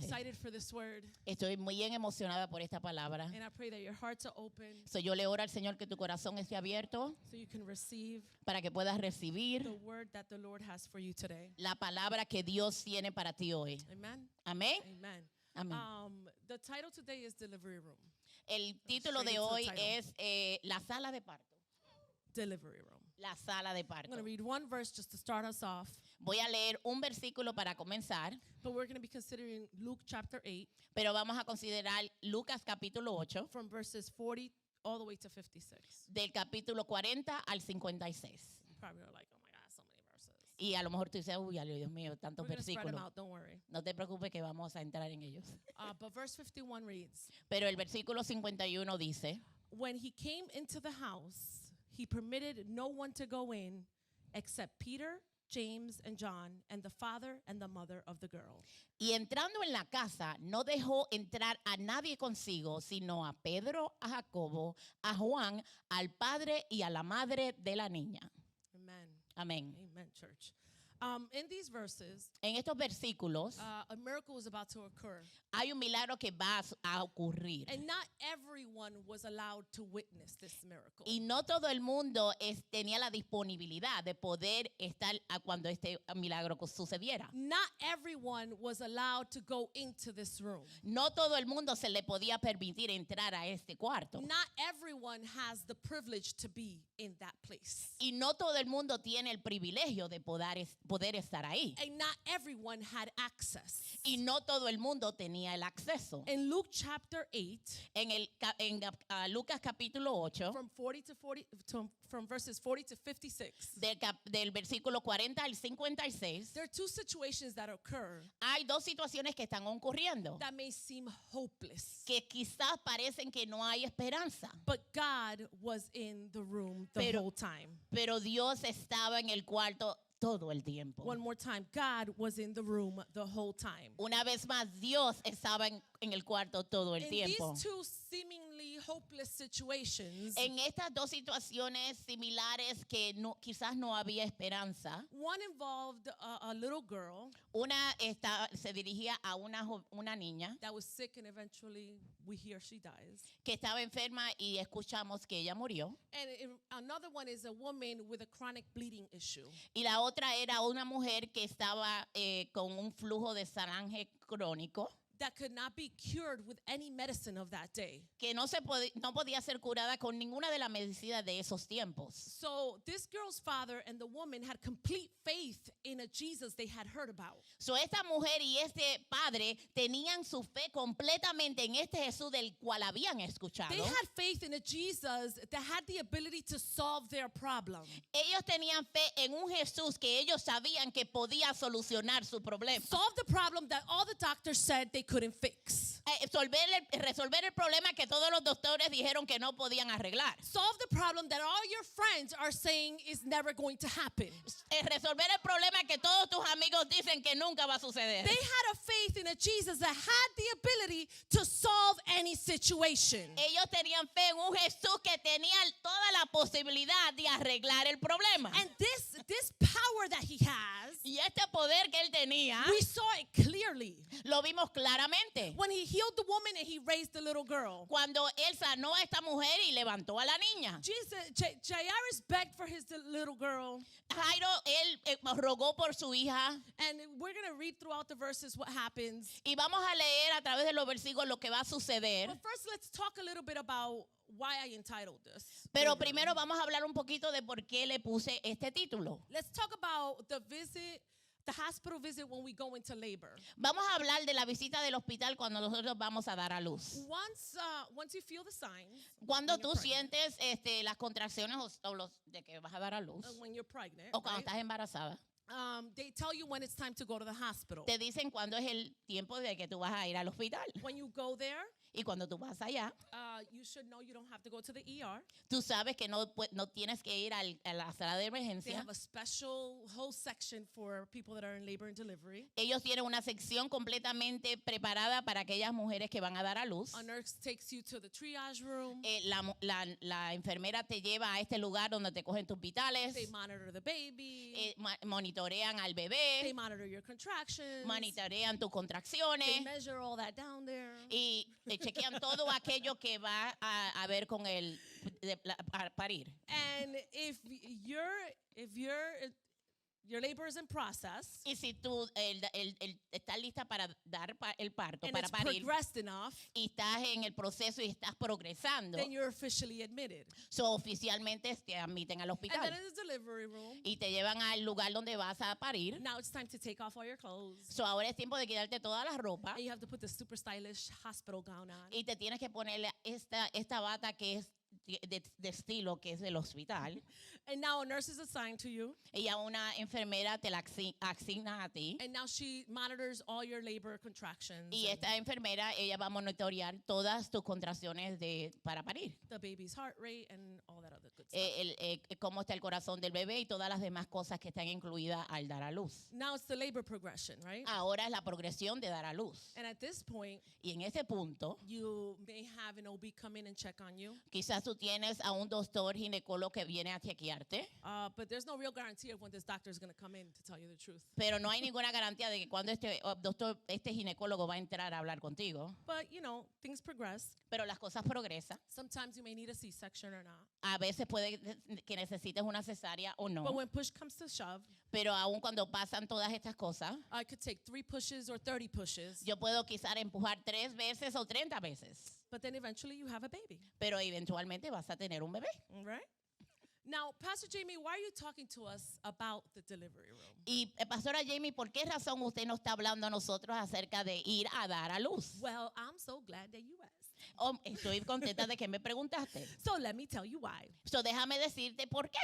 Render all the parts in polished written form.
mensaje. excited for this word. Estoy muy bien emocionada por esta palabra. And I pray that your hearts are open So, yo le oro al Señor que tu corazón esté abierto so you can receive para que puedas recibir the word that the Lord has for you today. la palabra que Dios tiene para ti hoy. Amen. Amén. Amen. Amén. The title today is Delivery Room. El título de hoy es la sala de parto. Delivery Room. La sala de I'm parto. going to read one verse just to start us off. Voy a leer un versículo para comenzar, But we're going to be considering Luke chapter 8 pero vamos a considerar Lucas capítulo 8, from verses 40 all the way to 56. del capítulo 40 al 56. Probably are like, oh my God, so many verses. Y a lo mejor tú dices, uy, Dios mío, tantos We're going to spread them versículos. out, don't worry. No te preocupes que vamos a entrar en ellos. But verse 51 reads, Pero el versículo 51 dice, when he came into the house, he permitted no one to go in except Peter, James, and John, and the father and the mother of the girl. y entrando en la casa, no dejó entrar a nadie consigo, sino a Pedro, a Jacobo, a Juan, al padre y a la madre de la niña. Amen. Amén. Amen, church. In these verses, En estos versículos a miracle was about to occur. hay un milagro que va a ocurrir. And not everyone was allowed to witness this miracle. Y no todo el mundo tenía la disponibilidad de poder estar cuando este milagro sucediera. Not everyone was allowed to go into this room. No todo el mundo se le podía permitir entrar a este cuarto. Not everyone has the privilege to be in that place. Y no todo el mundo tiene el privilegio de poder estar ahí. And not everyone had access. Y no todo el mundo tenía el acceso. In Luke chapter 8, En Lucas capítulo 8, from verses 40 to 56, del versículo 40 al 56, there are two situations that occur hay dos situaciones que están ocurriendo that may seem hopeless. que quizás parecen que no hay esperanza. But God was in the room the whole time. Pero Dios estaba en el cuarto todo el tiempo. One more time, God was in the room the whole time. Una vez más, Dios estaba en el cuarto todo el In tiempo. these two seemingly hopeless situations, En estas dos situaciones similares que quizás no había esperanza, one involved a little girl una se dirigía a una niña that was sick, and eventually we hear she dies. que estaba enferma y escuchamos que ella murió. And another one is a woman with a chronic bleeding issue. Y la otra era una mujer que estaba con un flujo de sangre crónico That could not be cured with any medicine of that day. que no podía ser curada con ninguna de las medicinas de esos tiempos. So this girl's father and the woman had complete faith in a Jesus they had heard about. So esta mujer y este padre tenían su fe completamente en este Jesús del cual habían escuchado. They had faith in a Jesus that had the ability to solve their problem. Ellos tenían fe en un Jesús que ellos sabían que podía solucionar su problema. Solve the problem that all the doctors said they couldn't fix. Resolver el problema que todos los doctores dijeron que no podían arreglar. Solve the problem that all your friends are saying is never going to happen. Resolver el problema que todos tus amigos dicen que nunca va a suceder. They had a faith in a Jesus that had the ability to solve any situation. Ellos tenían fe en un Jesús que tenía toda la posibilidad de arreglar el problema. And this power that he has, Y este poder que él tenía, we saw it clearly lo vimos claramente. when he healed the woman and he raised the little girl. Cuando él sanó a esta mujer y levantó a la niña. Jairus begged for his little girl. Jairo, él rogó por su hija. And we're going to read throughout the verses what happens. Y vamos a leer a través de los versículos lo que va a suceder. But first, let's talk a little bit about why I entitled this. Pero primero vamos a hablar un poquito de por qué le puse este título. Let's talk about the hospital visit when we go into labor. Vamos a hablar de la visita del hospital cuando nosotros vamos a dar a luz. Once you feel the signs, Cuando when tú you're pregnant, sientes las contracciones o los de que vas a dar a luz when you're pregnant, o cuando right? estás embarazada, They tell you when it's time to go to the hospital. te dicen cuándo es el tiempo de que tú vas a ir al hospital. When you go there, Y cuando tú vas allá, you should know you don't have to go to the ER. tú sabes que no tienes que ir a la sala de They emergencia. have a special whole section for people that are in labor and delivery. Ellos tienen una sección completamente preparada para aquellas mujeres que van a dar a luz. A nurse takes you to the triage room. La enfermera te lleva a este lugar donde te cogen tus vitales, They monitor the baby. monitorean monitorean al They bebé, monitor your contractions. monitorean tus They contracciones measure all that down there. y te chequean todo aquello que va a ver con el parir. And if your labor is in process Y si tú estás lista para dar el parto, and para it's parir, progressed enough, y estás en el proceso y estás progresando, then you're officially admitted. so oficialmente te admiten al And hospital then in the delivery room, y te llevan al lugar donde vas a parir. now it's time to take off all your clothes. So ahora es tiempo de quitarte toda la ropa And you have to put the super stylish hospital gown on. y te tienes que ponerle esta bata que es de estilo, que es del hospital, And now a nurse is assigned to you. y a una enfermera te la asigna a ti. And now she monitors all your labor contractions. Y and esta enfermera, ella va a monitorear todas tus contracciones para parir. the baby's heart rate and all that other good stuff. Cómo está el corazón del bebé y todas las demás cosas que están incluidas al dar a luz. Now it's the labor progression, right? Ahora es la progresión de dar a luz. And at this point, Y en ese punto, you may have an OB come in and check on you. quizás tú tienes a un doctor ginecólogo que viene a chequearte, But there's no real guarantee of when this doctor is going to come in, to tell you the truth. pero no hay ninguna garantía de que cuando este ginecólogo va a entrar a hablar contigo. But, things progress. Pero las cosas progresan. Sometimes you may need a C-section or not. A veces puede que necesites una cesárea o no. But when push comes to shove, Pero aún cuando pasan todas estas cosas, I could take 3 pushes or 30 pushes. yo puedo quizás empujar 3 veces o 30 veces. But then eventually you have a baby, Pero eventualmente vas a tener un bebé. all right? Now, Pastor Jeimy, why are you talking to us about the delivery room? Y Pastora Jeimy, ¿por qué razón usted nos está hablando a nosotros acerca de ir a dar a luz? Well, I'm so glad that you asked. Oh, estoy contenta de que me preguntaste. So let me tell you why. So déjame decirte por qué.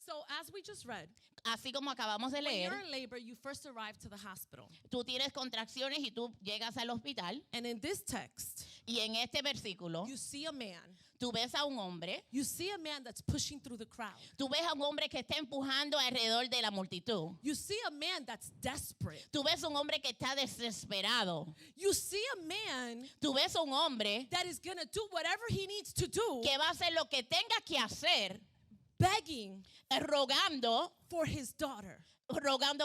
So as we just read, Así como acabamos de when leer, you're in labor, you first arrive to the hospital. tú tienes contracciones y tú llegas al hospital. And in this text, Y en este versículo, you see a man. tú ves a un hombre, You see a man that's pushing through the crowd. tú ves a un hombre que está empujando alrededor de la multitud. You see a man that's desperate. Tú ves un hombre que está desesperado. You see a man Tú ves un hombre that is going to do whatever he needs to do, que va a hacer lo que tenga que hacer, begging rogando for his daughter.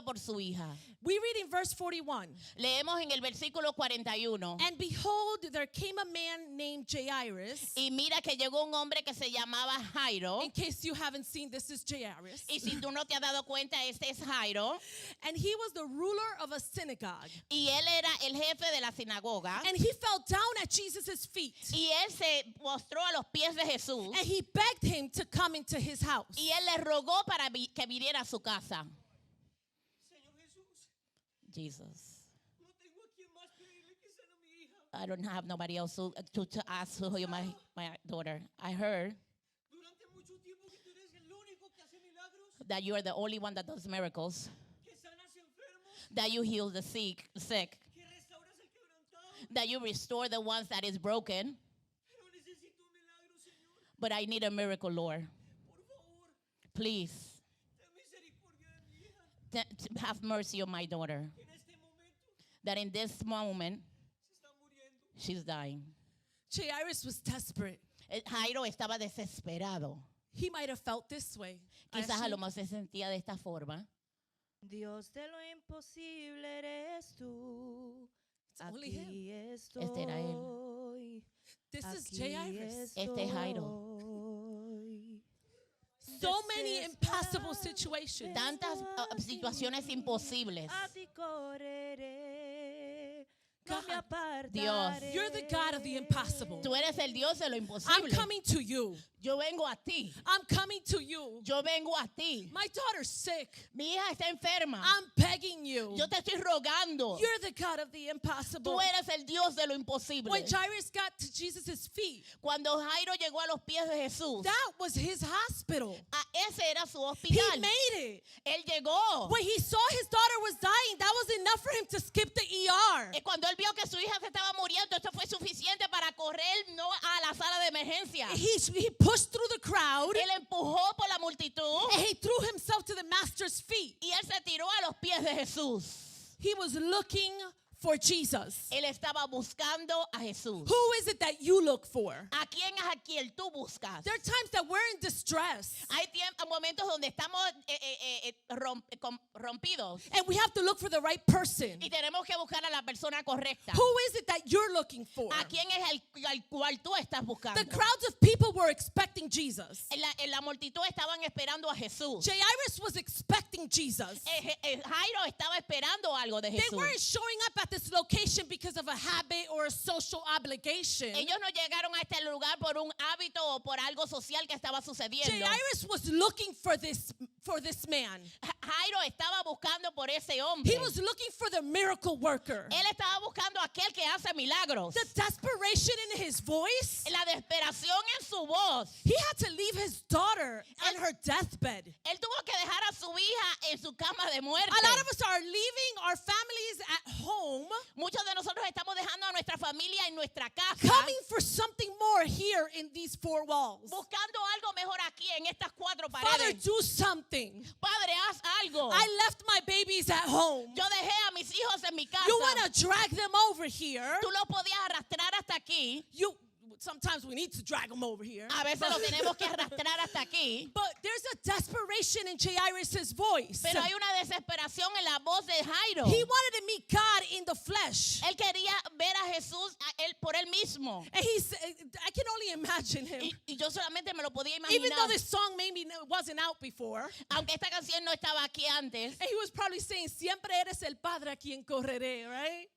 por su hija. We read in verse 41. Leemos en el versículo 41. And behold, there came a man named Jairus. Y mira que llegó un hombre que se llamaba Jairo. In case you haven't seen, this is Jairus. Y si tú no te has dado cuenta, este es Jairo. And he was the ruler of a synagogue. Y él era el jefe de la sinagoga. And he fell down at Jesus' feet. Y él se postró a los pies de Jesús. And he begged him to come into his house. Y él le rogó para que viniera a su casa. Señor Jesús, Jesus. no tengo a quien más pedirle que sana a mi hija. I don't have nobody else to ask who you my daughter. I heard Durante mucho tiempo que tú eres el único que hace milagros, that you are the only one that does miracles, que sanas enfermos, that you heal the sick, que restauras el quebrantado. that you restore the ones that is broken. Pero necesito un milagro, Señor. But I need a miracle, Lord. Por favor, Please, ten misericordia de mi hija. have mercy on my daughter. En este momento That in this moment, se está muriendo. she's dying. Jairus was desperate. Jairo estaba desesperado. He might have felt this way. Quizás a lo más se sentía de esta forma. Dios de lo imposible eres tú. It's only him. Aquí estoy. Este era él. This is Aquí Jairus. Este es Jairo. estoy. So many impossible situations. Tantas situaciones imposibles. A ti correré. No me God, apartaré. Dios. You're the God of the impossible. Tú eres el Dios de lo I'm imposible. coming to you. Yo vengo a ti. I'm coming to you. Yo vengo a ti. My daughter's sick. Mi hija está enferma. I'm begging you. Yo te estoy rogando. You're the God of the impossible. Tú eres el Dios de lo imposible. When Jairus got to Jesus' feet, Cuando Jairo llegó a los pies de Jesús, that was his hospital. ese era su He hospital. made it. Él llegó. When he saw his daughter was dying, that was enough for him to skip the ER. Cuando él vio que su hija se estaba muriendo, esto fue suficiente para correr no a la sala de emergencia. He pushed through the crowd Él empujó por la multitud and he threw himself to the master's feet. y él se tiró a los pies de Jesús. He was looking for Jesus. Él estaba buscando a Jesús. Who is it that you look for? ¿A quién es a quien tú buscas? There are times that we're in distress Hay momentos donde estamos rompidos and we have to look for the right person. y tenemos que buscar a la persona correcta. Who is it that you're looking for? ¿A quién es al cual tú estás buscando? The crowds of people were expecting Jesus. En la multitud estaban esperando a Jesús. Jairus was expecting Jesus. Jairo estaba esperando algo de They Jesús. weren't showing up at this location because of a habit or a social obligation. Ellos no llegaron a este lugar por un hábito o por algo social que estaba sucediendo. Jairus was looking for this man. Jairo estaba buscando por ese hombre. He was looking for the miracle worker. Él estaba buscando a aquel que hace milagros. The desperation in his voice. La desesperación en su voz. He had to leave his daughter on her deathbed. Él tuvo que dejar a su hija en su cama de muerte. A lot of us are leaving our families at home, Muchos de nosotros estamos dejando a nuestra familia en nuestra casa, coming for something more here in these four walls. buscando algo mejor aquí en estas cuatro Father, paredes. do something. Padre, haz algo. I left my babies at home. Yo dejé a mis hijos en mi casa. You want to drag them over here. Tú lo podías arrastrar hasta aquí. Sometimes we need to drag them over here. A veces lo tenemos que arrastrar hasta aquí. But there's a desperation in Jairus' voice. Pero hay una desesperación en la voz de Jairo. He wanted to meet God in the flesh. Él quería ver a Jesús por él mismo. And he said, I can only imagine him. Y yo solamente me lo podía Even though imaginar. this song maybe wasn't out before. Aunque esta canción no estaba aquí antes. And he was probably saying, siempre eres el padre a quien correré, right?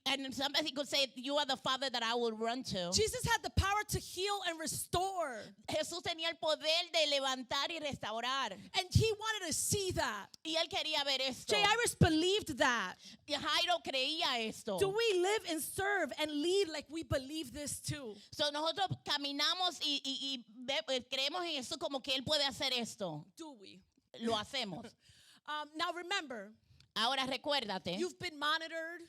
And somebody could say, you are the father that I will run to. Jesus had the power to heal and restore. Jesús tenía el poder de levantar y restaurar. And he wanted to see that. Y él quería ver esto. Jairus believed that. Y Jairo creía esto. Do we live and serve and lead like we believe this too? So nosotros caminamos y creemos en Jesús como que él puede hacer esto. Do we? Lo hacemos. Now remember, Ahora recuérdate, you've been monitored,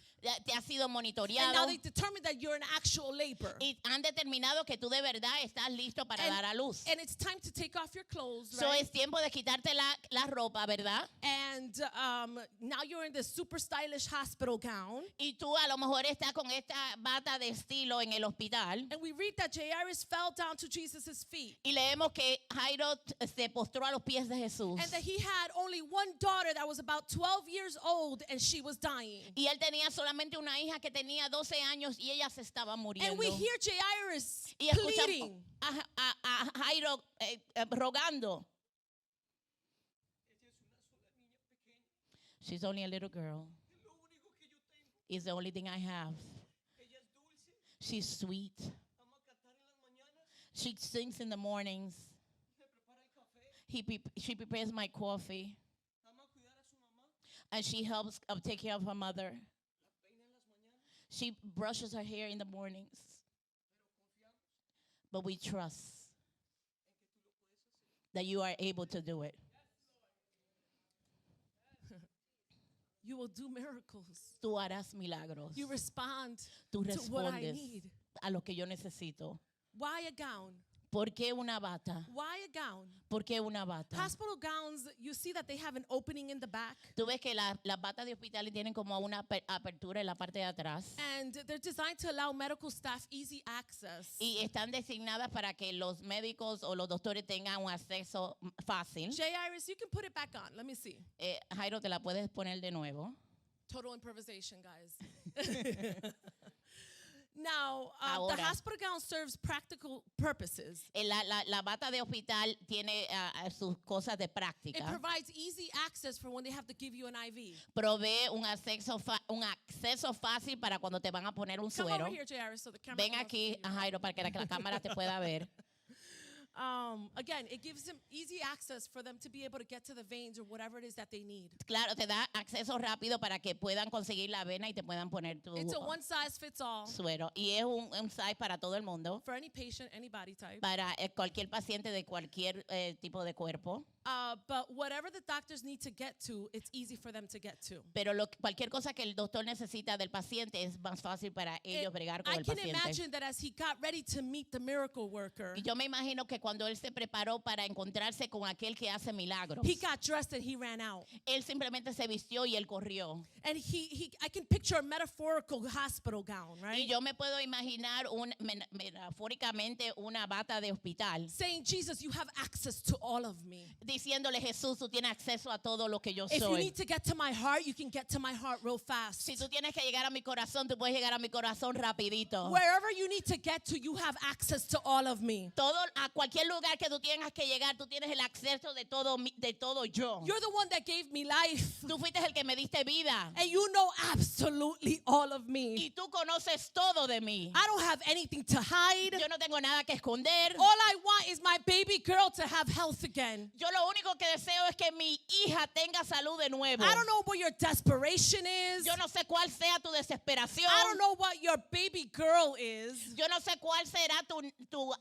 te has sido and monitoreado now they determined that you're in actual labor. y han determinado que tú de verdad estás listo para dar a luz. And it's time to take off your clothes, So right? es tiempo de quitarte la ropa, ¿verdad? And now you're in this super stylish hospital gown. Y tú a lo mejor estás con esta bata de estilo en el hospital. And we read that Jairus fell down to Jesus' feet. Y leemos que Jairo se postró a los pies de Jesús. And that he had only one daughter that was about 12 years old and she was dying. Y él tenía solamente una hija que tenía 12 años y ella se estaba muriendo. And we hear Jairus Y escuchamos pleading. a Jairo rogando. She's only a little girl. Es lo único que yo tengo. It's the only thing I have. Ella es dulce, She's sweet. ama cantar en las mañanas, She sings in the mornings. me prepara el café, She prepares my coffee. ama cuidar a su mamá, And she helps take care of her mother. la peina en las mañanas, She brushes her hair in the mornings. pero confiamos But we trust en que tú lo puedes hacer. that you are able to do it. You will do miracles. Tú harás milagros. You respond Tú to what I respondes need. a lo que yo necesito. Why a gown? ¿Por qué una bata? Why a gown? ¿Por qué una bata? Hospital gowns, you see that they have an opening in the back. Tú ves que las batas de hospital tienen como una apertura en la parte de atrás And they're designed to allow medical staff easy access. y están designadas para que los médicos o los doctores tengan un acceso fácil. Jairus, you can put it back on. Let me see. Jairo, te la puedes poner de nuevo. Total improvisation, guys. Now, the Ahora. hospital gown serves practical purposes. La bata de hospital tiene sus cosas de It práctica. provides easy access for when they have to give you an IV. Provee un acceso fácil para cuando te van a poner un Come suero. over here, Jairus, so the camera Ven can also aquí, see you. Jairo, para que la cámara te pueda ver. Again, it gives them easy access for them to be able to get to the veins or whatever it is that they need. Claro, te da acceso rápido para que puedan conseguir la vena y te puedan poner tu It's a one size fits all suero. Y es un size para todo el mundo, for any patient, any body type. para cualquier paciente de cualquier tipo de cuerpo. But whatever the doctors need to get to, it's easy for them to get to. Pero cualquier cosa que el doctor necesita del paciente es más fácil para ellos bregar con I el can paciente. imagine that as he got ready to meet the miracle worker, Y yo me imagino que cuando él se preparó para encontrarse con aquel que hace milagros, he got dressed and he ran out. él simplemente se vistió y él corrió. And I can picture a metaphorical hospital gown, Y right? yo me puedo imaginar metafóricamente una bata de hospital Saying, Jesus, you have access to all of me. diciéndole, Jesús, tú tienes acceso a todo lo que yo If you soy. need to get to my heart, you can get to my heart real fast. Si tú tienes que llegar a mi corazón, tú puedes llegar a mi corazón rapidito. Wherever you need to get to, you have access to all of me. A cualquier lugar que tú tengas que llegar, tú tienes el acceso de todo yo. You're the one that gave me life, Tú fuiste el que me diste vida. and you know absolutely all of me. Y tú conoces todo de mí. I don't have anything to hide. Yo no tengo nada que esconder. All I want is my baby girl to have health again. Yo lo único que deseo es que mi hija tenga salud de nuevo. I don't know what your desperation is. Yo no sé cuál sea tu desesperación. I don't know what your baby girl is. Yo no sé cuál será tu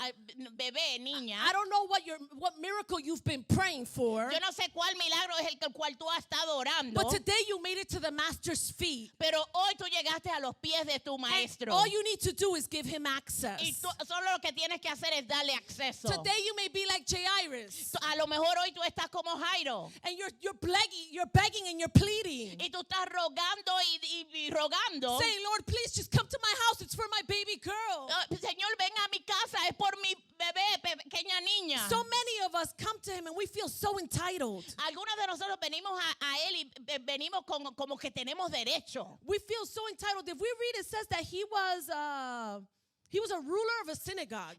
bebé, niña. I don't know what miracle you've been praying for. Yo no sé cuál milagro es el cual tú has estado orando. But today you made it to the master's feet. Pero hoy tú llegaste a los pies de tu And maestro. all you need to do is give him access. Y tú, solo lo que tienes que hacer es darle acceso. Today you may be like Jairus. A lo mejor hoy tú estás como Jairo. And you're begging and you're pleading. Y tú estás rogando y rogando. Saying, Lord, please just come to my house. It's for my baby girl. Señor, ven a mi casa. Es por mi bebé, pequeña niña. So many of us come to him and we feel so entitled. Algunos de nosotros venimos a él y venimos como que tenemos derecho. We feel so entitled. If we read, it says that he was a ruler of a synagogue.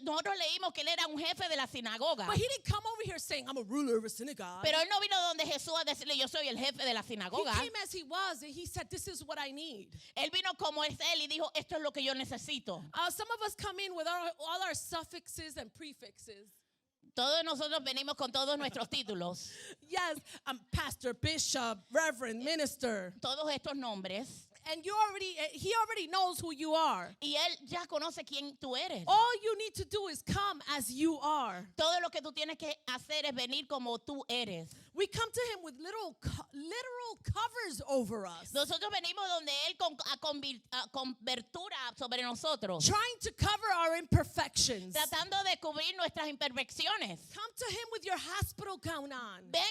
Nosotros leímos que él era un jefe de la sinagoga. But he didn't come over here saying, I'm a ruler of a synagogue. Pero él no vino donde Jesús a decirle, yo soy el jefe de la He sinagoga. came as he was and he said, this is what I need. Él vino como es él y dijo, esto es lo que yo necesito. Some of us come in with all our suffixes and prefixes. Todos nosotros venimos con todos nuestros títulos. Yes, I'm pastor, bishop, reverend, minister. Todos estos nombres. And he already knows who you are. Y él ya conoce quién tú eres. All you need to do is come as you are. Todo lo que tú tienes que hacer es venir como tú eres. We come to him with literal covers over us. Nosotros venimos donde él con cobertura sobre nosotros. Trying to cover our imperfections. Tratando de cubrir nuestras imperfecciones. Come to him with your hospital gown on. Ven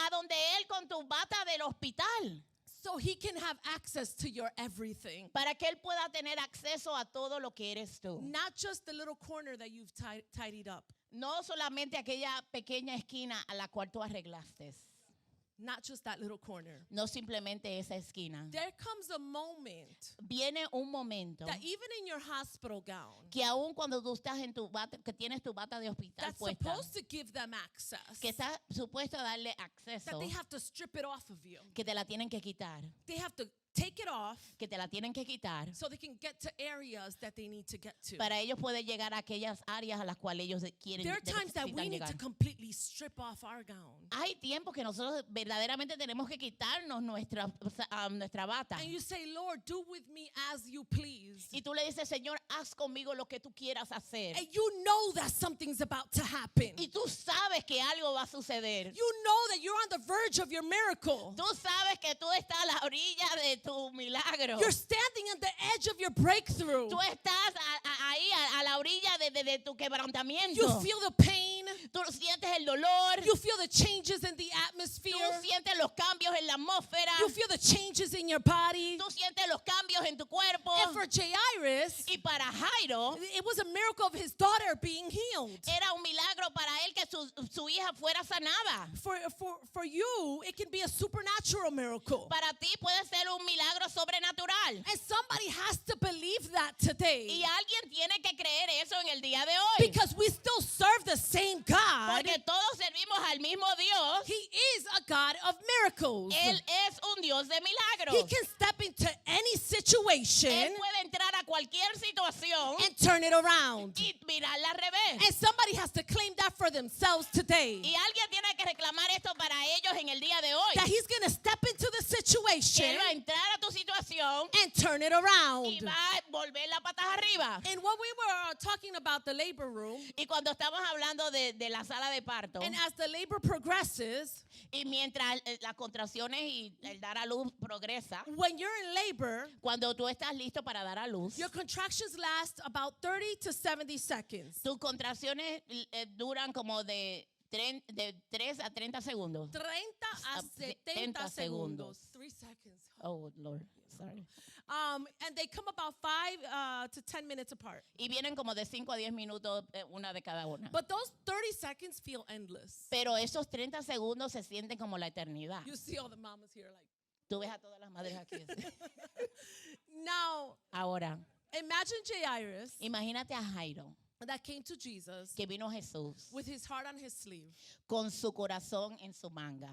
a donde él con tu bata del hospital. So he can have access to your everything. Para que él pueda tener acceso a todo lo que eres tú. Not just the little corner that you've tidied up. No solamente aquella pequeña esquina a la cual tú arreglaste. Not just that little corner. No simplemente esa esquina. There comes a moment Viene un momento that even in your hospital gown, que aun cuando tú estás en tu bata, que tienes tu bata de hospital that's puesta, supposed to give them access, que está supuesto a darle that acceso, they have to strip it off of you. que te la tienen que quitar, They have to take it off que te la tienen que quitar, so they can get to areas that they need to get to. para ellos poder llegar a aquellas áreas a las cuales ellos quieren There are times that we necesitan need to llegar. completely strip off our gown. Hay tiempos que nosotros verdaderamente tenemos que quitarnos nuestra bata. And you say, Lord, do with me as you please. Y tú le dices, Señor, haz conmigo lo que tú quieras hacer. And you know that something's about to happen. Y tú sabes que algo va a suceder. You know that you're on the verge of your miracle. Tú sabes que tú estás a la orilla de tu milagro. You're standing on the edge of your breakthrough. Tú estás ahí a la orilla de tu quebrantamiento. You feel the pain. Tú sientes el dolor. You feel the changes in the atmosphere. Tú sientes los cambios en la atmósfera. You feel the changes in your body. Tú sientes los cambios en tu cuerpo. And for Jairus, Y para Jairo, it was a miracle of his daughter being healed. era un milagro para él que su hija fuera sanada. For you, it can be a supernatural miracle. Para ti puede ser un milagro sobrenatural. And somebody has to believe that today. Y alguien tiene que creer eso en el día de hoy. Because we still serve the same God. Porque todos servimos al mismo Dios. He is a God of miracles. Él es un Dios de He milagros. can step into any situation Él puede entrar a cualquier situación and turn it around. y mirarla al revés. And somebody has to claim that for themselves today. Y alguien tiene que reclamar esto para ellos en el día de hoy. That he's going to step into the Que situation él va a entrar a tu situación and turn it y around. va a volver la patas arriba. And what we were talking about the labor room, Y cuando estamos hablando de la sala de parto, and as the labor progresses, y mientras las contracciones y el dar a luz progresa, when you're in labor, cuando tú estás listo para dar a luz, your contractions last about 30 to 70 seconds. tus contracciones duran como de 3 a 30 segundos. 30 a 70 segundos. 3 seconds. Oh, Lord, sorry. And they come about 5 to 10 minutes apart. Y vienen como de 5 a 10 minutos una de cada una. But those 30 seconds feel endless. Pero esos 30 segundos se sienten como la eternidad. You see all the mamas here like. Tú ves a todas las madres aquí. Now, Ahora, imagine Jairus imagínate a Jairo, that came to Jesus que vino a Jesús with his heart on his sleeve. con su corazón en su manga.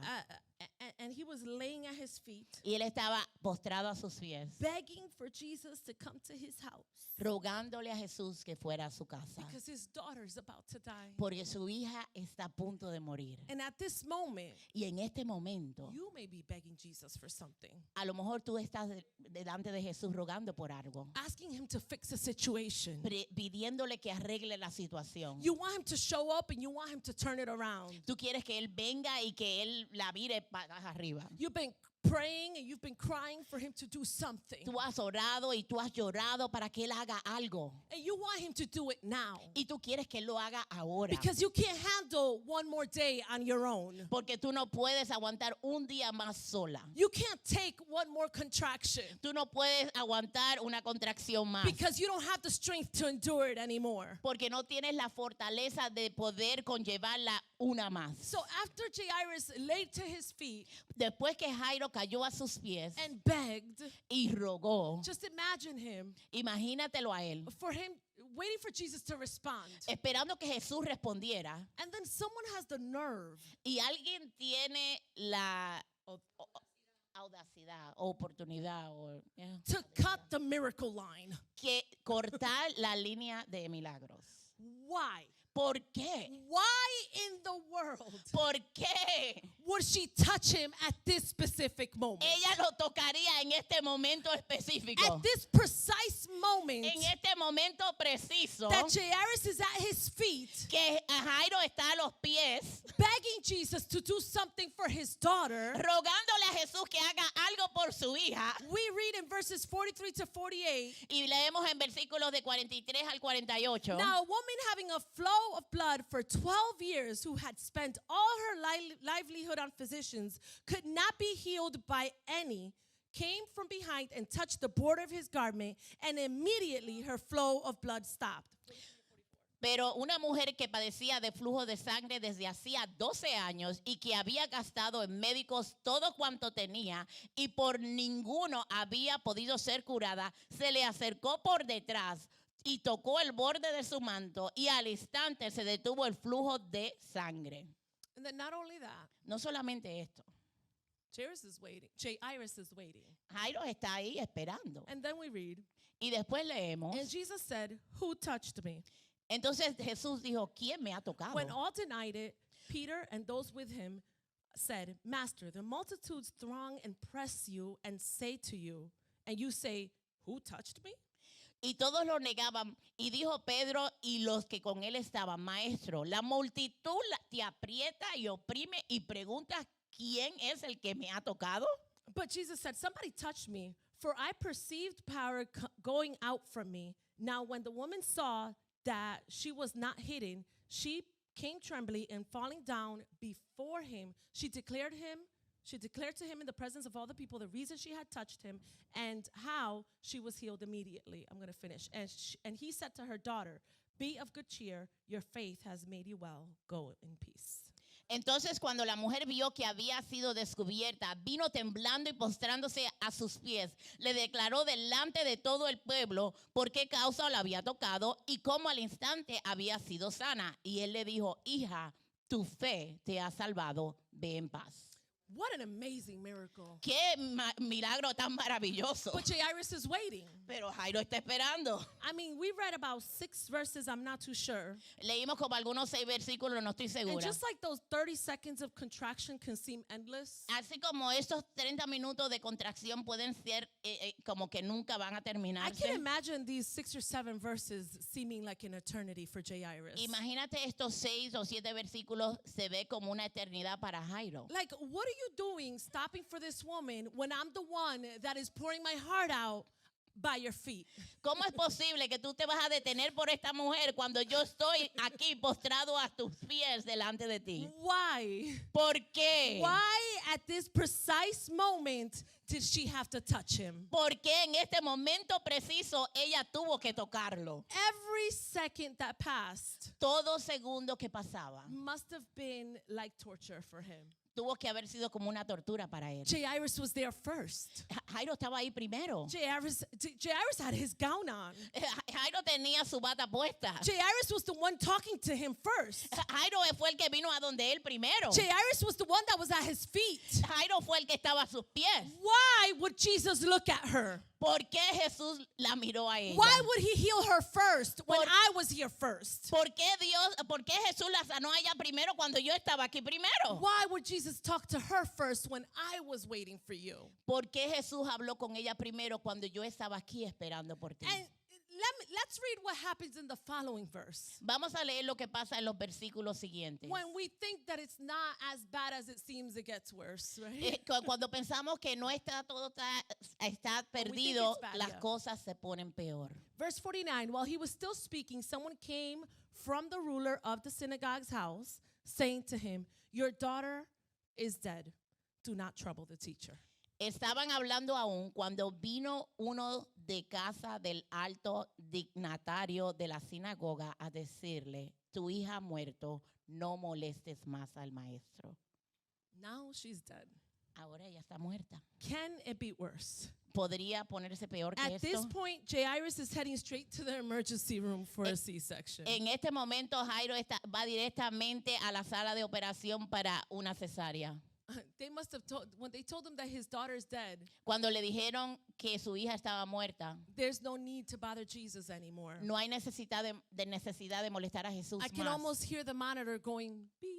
And he was laying at his feet, Y él estaba postrado a sus pies, begging for Jesus to come to his house rogándole a Jesús que fuera a su casa, because his daughter's about to die. porque su hija está a punto de morir. And at this moment, Y en este momento, you may be begging Jesus for something, a lo mejor tú estás delante de Jesús rogando por algo, asking him to fix a situation. pidiéndole que arregle la situación. You want him to show up and you want him to turn it around. Tú quieres que él venga y que él la vire patas arriba. You've been praying and you've been crying for him to do something. Tú has orado y tú has llorado para que él haga algo. And you want him to do it now. Y tú quieres que él lo haga ahora. Because you can't handle one more day on your own. Porque tú no puedes aguantar un día más sola. You can't take one more contraction. Tú no puedes aguantar una contracción más. Because you don't have the strength to endure it anymore. Porque no tienes la fortaleza de poder conllevarla una más. So after Jairus laid to his feet Después que Jairo cayó a sus pies and begged, y rogó, just imagine him, imagínatelo a él, for him waiting for Jesus to respond. esperando que Jesús respondiera, And then someone has the nerve y alguien tiene la audacidad, oportunidad, to cut the miracle line. que cortar la línea de milagros. Why? ¿Por qué? Why in the world ¿Por qué? would she touch him at this specific moment? Ella lo tocaría en este momento específico. At this precise moment En este momento preciso that Jairus is at his feet, que Jairo está a los pies, begging Jesus to do something for his daughter. rogándole a Jesús que haga algo por su hija. We read in verses 43 to 48. Y leemos en versículos de 43 al 48. Now, a woman having a flow of blood for 12 years, who had spent all her livelihood on physicians, could not be healed by any, came from behind and touched the border of his garment, and immediately her flow of blood stopped. Pero una mujer que padecía de flujo de sangre desde hacía 12 años y que había gastado en médicos todo cuanto tenía y por ninguno había podido ser curada, se le acercó por detrás y tocó el borde de su manto y al instante se detuvo el flujo de sangre. And then not only that, No solamente esto, Jairus is waiting. Jairus is waiting. Jairo está ahí esperando. And then we read, Y después leemos, and Jesus said, "Who touched me?" entonces Jesús dijo, ¿quién me ha tocado? When all denied it, Peter and those with him said, "Master, the multitudes throng and press you and say to you, and you say, 'Who touched me?'" Y todos lo negaban. Y dijo Pedro y los que con él estaban, Maestro, la multitud te aprieta y oprime y preguntas, ¿quién es el que me ha tocado? But Jesus said, "Somebody touched me, for I perceived power going out from me." Now when the woman saw that she was not hidden, she came trembling and falling down before him. She declared to him in the presence of all the people the reason she had touched him and how she was healed immediately. I'm going to finish. And he said to her, "Daughter, be of good cheer. Your faith has made you well. Go in peace." Entonces cuando la mujer vio que había sido descubierta, vino temblando y postrándose a sus pies. Le declaró delante de todo el pueblo por qué causa la había tocado y cómo al instante había sido sana. Y él le dijo, hija, tu fe te ha salvado, ve en paz. What an amazing miracle. Qué milagro tan maravilloso. But Jairus is waiting. Pero Jairo está esperando. I mean, we read about 6 verses, I'm not too sure. Leímos como algunos 6 versículos, no estoy And segura. just like those 30 seconds of contraction can seem endless, Así como estos 30 minutos de contracción pueden ser como que nunca van a I can terminarse. imagine these 6 or 7 verses seeming like an eternity for Jairus. Imagínate estos 6 o 7 versículos, se ve como una eternidad para Jairo. Like, what are you doing stopping for this woman when I'm the one that is pouring my heart out by your feet? ¿Cómo es posible que tú te vas a detener por esta mujer cuando yo estoy aquí postrado a tus pies delante de ti? Why? ¿Por qué? Why at this precise moment did she have to touch him? ¿Por qué en este momento preciso ella tuvo que tocarlo? Every second that passed Todo segundo que pasaba must have been like torture for him. tuvo que haber sido como una tortura para él. Jairus was there first. Jairo estaba ahí primero. Jairus had his gown on. Jairo tenía su bata puesta. Jairus was the one talking to him first. Jairo fue el que vino a donde él primero. Jairus was the one that was at his feet. Jairo fue el que estaba a sus pies. Why would Jesus look at her? ¿Por qué Jesús la miró a ella? Why would he heal her first when Por- I was here first? ¿Por qué Jesús la sanó a ella primero cuando yo estaba aquí primero? Why would Jesus talk to her first when I was waiting for you? ¿Por qué Jesús habló con ella primero cuando yo estaba aquí esperando por ti? And let's read what happens in the following verse. Vamos a leer lo que pasa en los versículos siguientes. When we think that it's not as bad as it seems, it gets worse, right? Cuando pensamos que no está todo está think perdido, it's bad, las yeah. cosas se ponen peor. Verse 49, while he was still speaking, someone came from the ruler of the synagogue's house, saying to him, "Your daughter is dead. Do not trouble the teacher." Estaban hablando aún cuando vino uno de casa del alto dignatario de la sinagoga a decirle, tu hija ha muerto, no molestes más al maestro. Now she's dead. Ahora ella está muerta. Can it be worse? ¿Podría ponerse peor que At this esto? point, Jairus is heading straight to the emergency room for a C-section. En este momento Jairo va directamente a la sala de operación para una cesárea. They must have told, when they told him that his daughter is dead, Cuando le dijeron que su hija estaba muerta, there's no need to bother Jesus anymore. no hay necesidad de molestar a Jesús I can más. almost hear the monitor going, beep.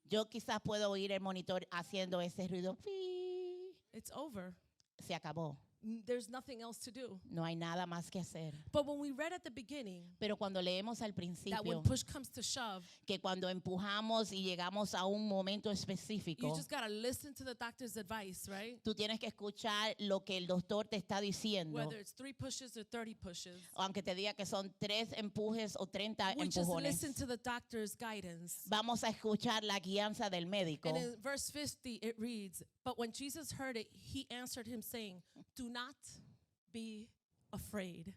Yo quizás puedo oír el monitor haciendo ese ruido. ¡Pi! It's over. Se acabó. There's nothing else to do. No hay nada más que hacer. But when we read at the beginning Pero cuando leemos al that when principio push comes to shove, que cuando empujamos y llegamos a un momento you específico, just got to listen to the doctor's advice, right? tú tienes que escuchar lo que el doctor te está diciendo. Whether it's 3 pushes or 30 pushes. Aunque te diga que son 3 empujes o 30 We just empujones. listen to the doctor's guidance. Vamos a escuchar la guianza del médico. And in verse 50, it reads, "But when Jesus heard it, he answered him, saying, do not be afraid.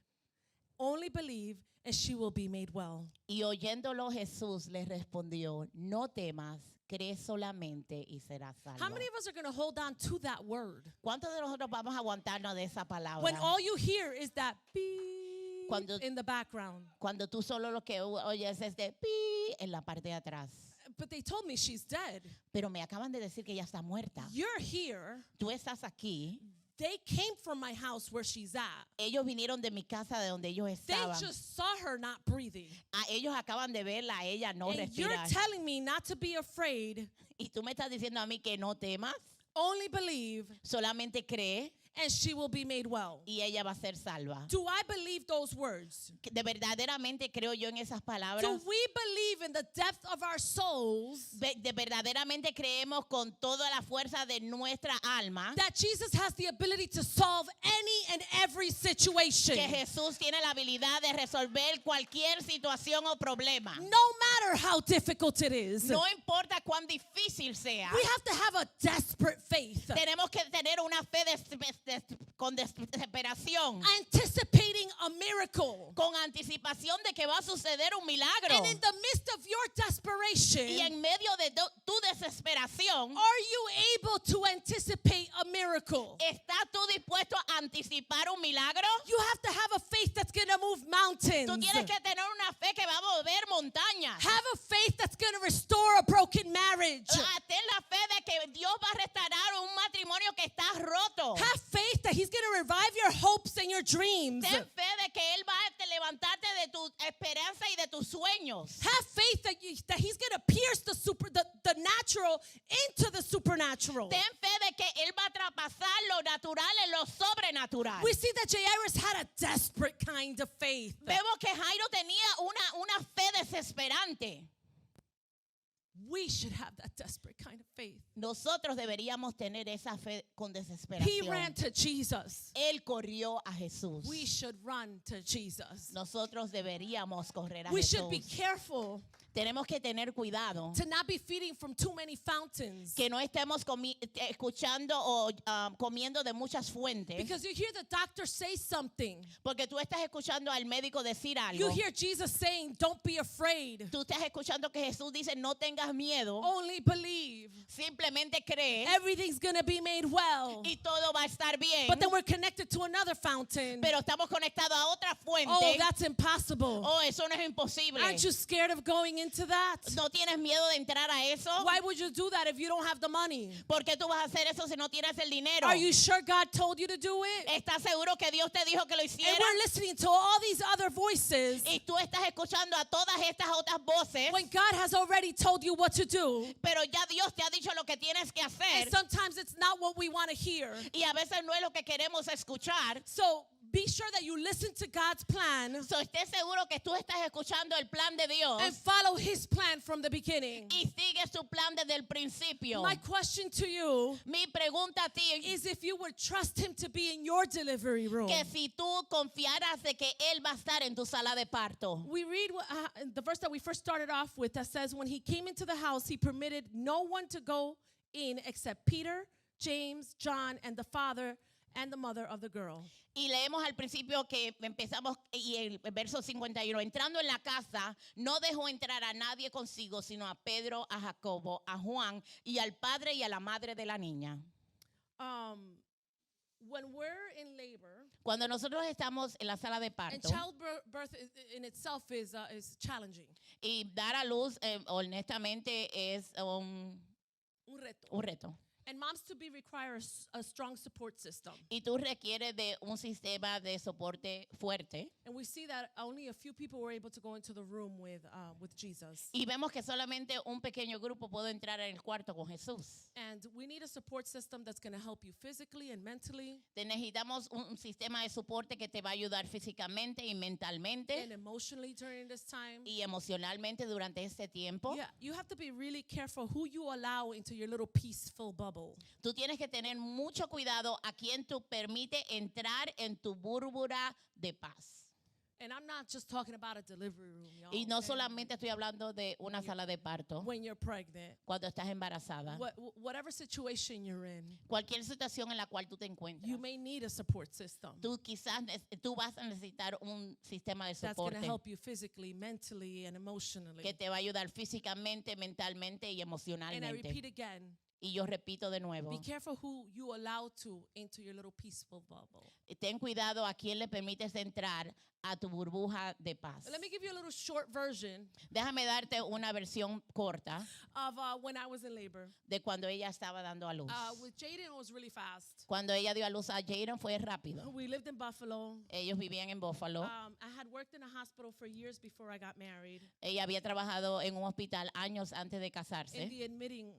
Only believe, and she will be made well." Y oyéndolo Jesús le respondió, no temas, cree solamente y serás salvo. How many of us are going to hold on to that word ¿Cuántos de nosotros vamos a aguantarnos de esa palabra? when all you hear is that beep Cuando- in the background? Cuando tú solo lo que oyes es de pi en la parte de atrás. But they told me she's dead. Pero me acaban de decir que ella está muerta. You're here. Tú estás aquí. They came from my house where she's at. Ellos vinieron de mi casa de donde ellos They estaban. just saw her not breathing. Ellos acaban de verla a ella no And you're respirar. telling me not to be afraid, Y tú me estás diciendo a mí que no temas, only believe, solamente cree and she will be made well. y ella va a ser salva. Do I believe those words? De verdaderamente creo yo en esas palabras. Do we believe in the depth of our souls De verdaderamente creemos con toda la fuerza de nuestra alma that Jesus has the ability to solve any and every situation? que Jesús tiene la habilidad de resolver cualquier situación o problema. No matter how difficult it is. No importa cuán difícil sea. We have to have a desperate faith, Tenemos que tener una fe con desesperación, anticipating a miracle. con anticipación de que va a suceder un milagro. And in the midst of your desperation, Y en medio de tu desesperación, are you able to anticipate a miracle? ¿estás tú dispuesto a anticipar un milagro? You have to have a faith that's going to move mountains. Tú tienes que tener una fe que va a mover montañas. Have a faith that's going to restore a broken marriage. Ten la fe de que Dios Dios va a restaurar un matrimonio que está roto. Have faith that he's going to revive your hopes and your dreams. Ten fe de que Él va a levantarte de tu esperanza y de tus sueños. Have faith that he's going to pierce the natural into the supernatural. Ten fe de que Él va a traspasar lo natural en lo sobrenatural. We see that Jairus had a desperate kind of faith. Vemos que Jairo tenía una fe desesperante. We should have that desperate kind of faith. Nosotros deberíamos tener esa fe con He desesperación. ran to Jesus. Él corrió a Jesús. We should run to Jesus. Nosotros deberíamos correr a We should be Jesús. careful Tenemos que tener cuidado to not be feeding from too many fountains. que no estemos escuchando o comiendo de muchas fuentes. Because you hear the doctor say something. Porque tú estás escuchando al médico decir You algo. hear Jesus saying, don't be afraid. Tú estás escuchando que Jesús dice no tengas miedo. Only believe. Simplemente cree Everything's going to be made well. y todo va a estar bien. But then we're connected to another fountain. Pero estamos conectados a otra fuente. Oh, that's impossible. Oh, eso no es imposible. Aren't you scared of going into that? ¿No tienes miedo de entrar a eso? Why would you do that if you don't have the money? ¿Por qué tú vas a hacer eso si no tienes el dinero? Are you sure God told you to do it? ¿Estás seguro que Dios te dijo que lo And hicieras? we're listening to all these other voices Y tú estás escuchando a todas estas otras voces, when God has already told you what to do. pero ya Dios te ha dicho lo que tienes que hacer. And sometimes it's not what we want to hear. Y a veces no es lo que queremos escuchar. So be sure that you listen to God's plan So, estés seguro que tú estás escuchando el plan de Dios and follow his plan from the beginning. y sigues su plan desde el principio. My question to you Mi pregunta a ti is if you would trust him to be in your delivery room. que si tú confiaras de que Él va a estar en tu sala de parto. We read the verse that we first started off with that says, when he came into the house, he permitted no one to go in except Peter, James, John, and the father and the mother of the girl. Y leemos al principio que empezamos, y el verso 51, entrando en la casa, no dejó entrar a nadie consigo, sino a Pedro, a Jacobo, a Juan, y al padre y a la madre de la niña. When we're in labor, Cuando nosotros estamos en la sala de and parto, childbirth in itself is challenging, y dar a luz, honestamente, es un reto. un reto. And moms to be require a strong support system. Y tú requieres de un sistema de soporte fuerte. And we see that only a few people were able to go into the room with Jesus. Y vemos que solamente un pequeño grupo pudo entrar en el cuarto con Jesús. And we need a support system that's going to help you physically and mentally Necesitamos un sistema de soporte que te va a ayudar físicamente y mentalmente and emotionally during this time. y emocionalmente durante este tiempo. Yeah, you have to be really careful who you allow into your little peaceful bubble. Tú tienes que tener mucho cuidado a quien tú permite entrar en tu burbuja de paz. And I'm not just talking about a delivery room, y'all. Y no okay? solamente estoy hablando de una sala de parto When you're pregnant, cuando estás embarazada. whatever situation you're in, Cualquier situación en la cual tú te encuentras. you may need a support system Tú quizás tú vas a necesitar un sistema de that's going to soporte help you physically, mentally, and emotionally. que te va a ayudar físicamente, mentalmente y And I emocionalmente. repeat again, Y yo repito de nuevo, be careful who you allow to into your little peaceful bubble. ten cuidado a quién le permites entrar a tu burbuja de paz. Let me give you a little short version Déjame darte una versión corta of when I was in labor. de cuando ella estaba dando a luz. With Jaden, it was really fast. Cuando ella dio a luz a Jaden fue rápido. We lived in Buffalo. Ellos vivían en Buffalo. I had worked in a hospital for years before I got married Ella había trabajado en un hospital años antes de in casarse, the admitting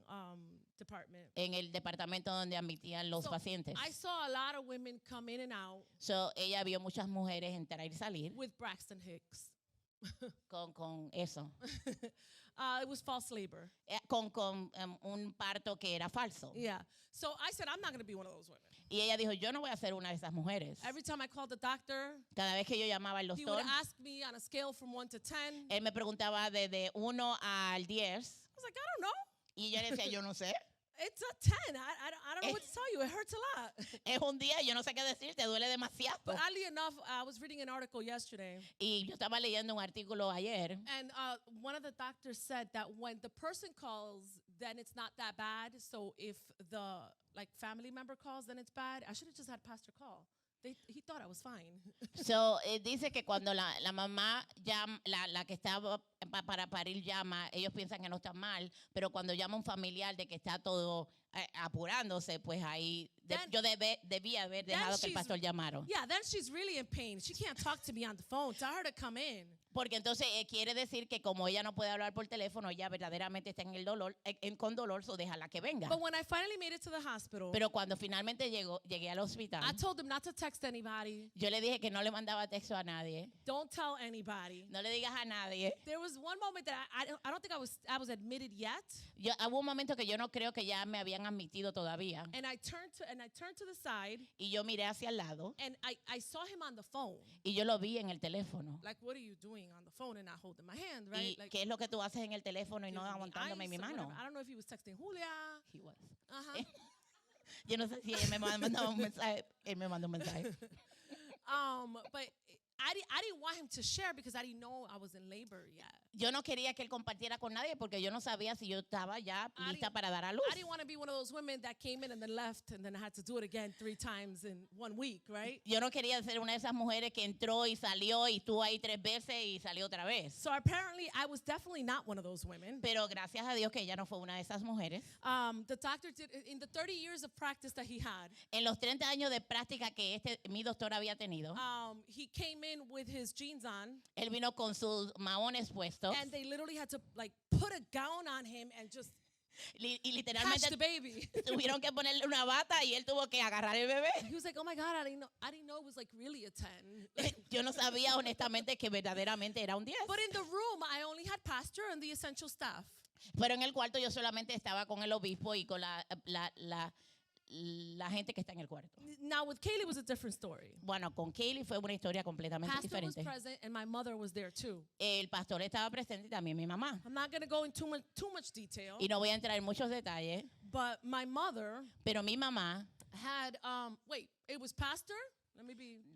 department. en el departamento donde admitían los So, pacientes. I saw a lot of women come in and out So, ella vio muchas mujeres entrar y salir with Braxton Hicks. con eso, It was false labor. con un parto que era falso. Yeah. So I said, I'm not going to be one of those women. Y ella dijo, yo no voy a ser una de esas mujeres. Every time I called the doctor, Cada vez que yo llamaba al he would doctor, ask me on a scale from 1 to 10. él me preguntaba de 1 al 10. I was like, I don't know. Y yo le decía, yo no sé. It's a 10. I don't know what to tell you. It hurts a lot. Es un día, yo no sé qué decir, te duele demasiado. But oddly enough, I was reading an article yesterday, Y yo estaba leyendo un artículo ayer. and one of the doctors said that when the person calls, then it's not that bad. So if the family member calls, then it's bad. I should have just had pastor call. He thought I was fine. So, dice que cuando la mamá llama, la que estaba para parir llama, ellos piensan que no está mal, pero cuando llama un familiar de que está todo apurándose, pues ahí yo debía haber dejado que el pastor llamara. Yeah, then she's really in pain. She can't talk to me on the phone. Tell her to come in. Porque entonces quiere decir que como ella no puede hablar por teléfono, ella verdaderamente está en el dolor, con dolor, so déjala que venga. But when I finally made it to the hospital, Pero cuando finalmente llegué al hospital, I told them not to text anybody. yo le dije que no le mandaba texto a nadie. Don't tell anybody. No le digas a nadie. There was one moment that I don't think I was admitted yet. Hubo un momento que yo no creo que ya me habían admitido todavía. And I turned to the side, Y yo miré hacia el lado and I saw him on the phone. y yo lo vi en el teléfono. Like, what are you doing on the phone and not holding my hand, ¿Y right? Like, qué es lo que tú haces en el teléfono y no giving me aguantándome ice mi or mano? whatever. I don't know if he was texting Julia. He was. Uh-huh. Yo no sé si él me mandaba un mensaje. Él me mandó un mensaje. But I didn't want him to share because I didn't know I was in labor yet. Yo no quería que él compartiera con nadie porque yo no sabía si yo estaba ya lista para dar a luz. I didn't want to be one of those women that came in and then left and then I had to do it again 3 times in 1 week, right? Yo no quería ser una de esas mujeres que entró y salió y estuvo ahí 3 veces y salió otra vez. So apparently I was definitely not one of those women. Pero gracias a Dios que ella no fue una de esas mujeres. The doctor did, in the 30 years of practice that he had, En los 30 años de práctica que mi doctor había tenido, he came in with his jeans on, él vino con sus maones puestos and they literally had to like put a gown on him and just y catch literalmente the baby. tuvieron que ponerle una bata y él tuvo que agarrar el bebé. He was like, "Oh my God, I didn't know it was like really a 10." Yo no sabía honestamente que verdaderamente era un 10. But in the room, I only had pastor and the essential staff. Pero en el cuarto yo solamente estaba con el obispo y con la gente que está en el cuarto. Now with Kaylee was a different story. Bueno, con Kaylee fue una historia completamente Pastor was diferente. present and my mother was there too. El pastor estaba presente y también mi mamá. I'm not going to go into too much detail, Y no voy a entrar en muchos detalles, but my mother pero mi mamá, had it was pastor.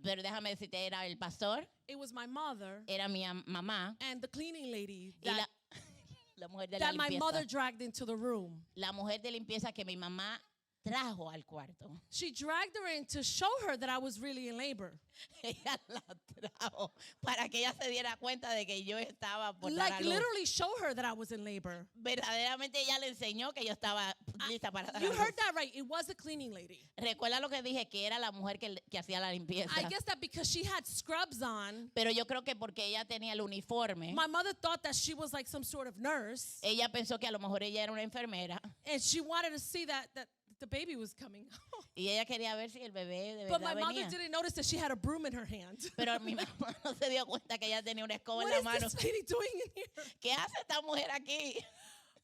pero déjame decirte, era el pastor, It was my mother era mi mamá and the cleaning lady y that, la mujer de la that my mother limpieza. dragged into the room. La mujer de limpieza que mi mamá trajo al cuarto. She dragged her in to show her that I was really in labor. Ella la trajo para que ella se diera cuenta de que yo estaba por dar a Like luz. literally show her that I was in labor. Verdaderamente ella le enseñó que yo estaba lista para dar a You luz. heard that right. It was a cleaning lady. Recuerda lo que dije, que era la mujer que hacía la limpieza. I guess that because she had scrubs on, Pero yo creo que porque ella tenía el uniforme, my mother thought that she was like some sort of nurse, ella pensó que a lo mejor ella era una enfermera and she wanted to see that the baby was coming. y ella quería ver si el bebé de But my verdad mother venía. didn't notice that she had a broom in her hand. Pero mi mamá no se dio cuenta que ella tenía una escoba en What la is mano. this lady doing in here? ¿Qué hace esta mujer aquí?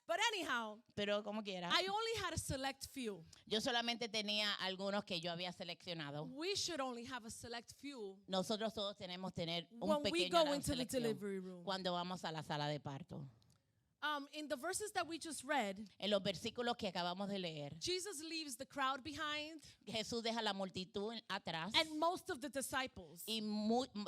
But anyhow, Pero como quiera. I only had a select few. Yo solamente tenía algunos que yo había seleccionado. We should only have a select few Nosotros todos tenemos que tener un when we pequeño go into the selección delivery room. cuando vamos a la sala de parto. In the verses that we just read, En los versículos que acabamos de leer, Jesus leaves the crowd behind Jesús deja la multitud atrás and most of the disciples. y